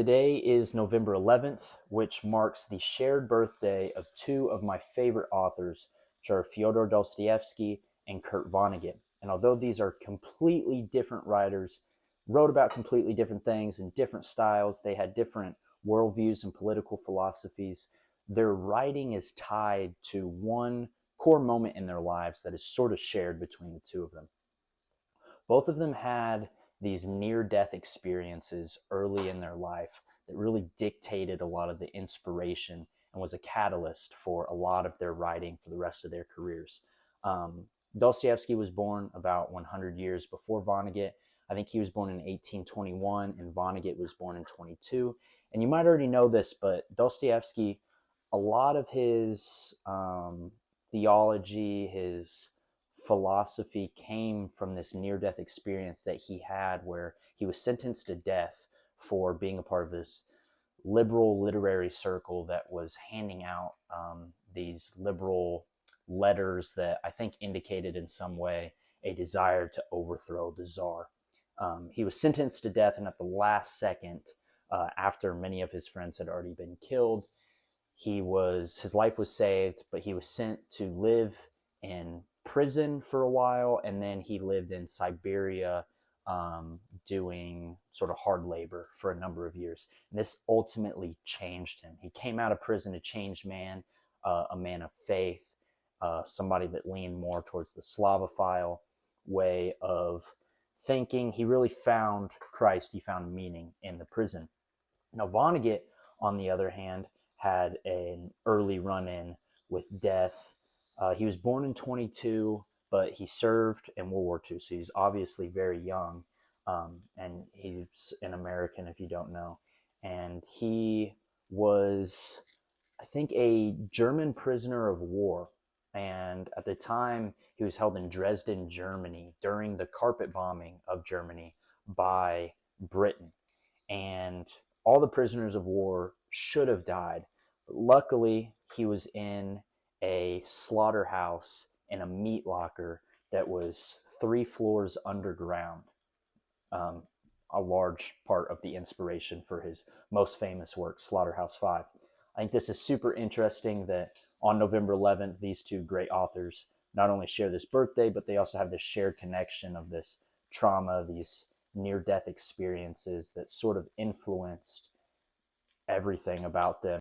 Today is November 11th, which marks the shared birthday of two of my favorite authors, which are Fyodor Dostoevsky and Kurt Vonnegut. And although these are completely different writers, wrote about completely different things in different styles, they had different worldviews and political philosophies, their writing is tied to one core moment in their lives that is sort of shared between the two of them. Both of them had these near death experiences early in their life that really dictated a lot of the inspiration and was a catalyst for a lot of their writing for the rest of their careers. Um, Dostoevsky was born about 100 years before Vonnegut. I think he was born in 1821 and Vonnegut was born in 22. And you might already know this, but Dostoevsky, a lot of his theology, his philosophy came from this near death experience that he had where he was sentenced to death for being a part of this liberal literary circle that was handing out these liberal letters that I think indicated in some way a desire to overthrow the czar. He was sentenced to death, and at the last second, after many of his friends had already been killed, his life was saved, but he was sent to live in prison for a while, and then he lived in Siberia doing sort of hard labor for a number of years. And this ultimately changed him. He came out of prison a changed man, a man of faith, somebody that leaned more towards the Slavophile way of thinking. He really found Christ. He found meaning in the prison. Now, Vonnegut, on the other hand, had an early run-in with death. He was born in 22, but he served in World War II, so he's obviously very young, and he's an American, if you don't know. And he was, I think, a German prisoner of war. And at the time, he was held in Dresden, Germany, during the carpet bombing of Germany by Britain. And all the prisoners of war should have died. But luckily, he was in a slaughterhouse in a meat locker that was 3 floors underground. Um, a large part of the inspiration for his most famous work, Slaughterhouse Five. I think this is super interesting that on November 11th, these two great authors not only share this birthday, but they also have this shared connection of this trauma, these near death experiences that sort of influenced everything about them.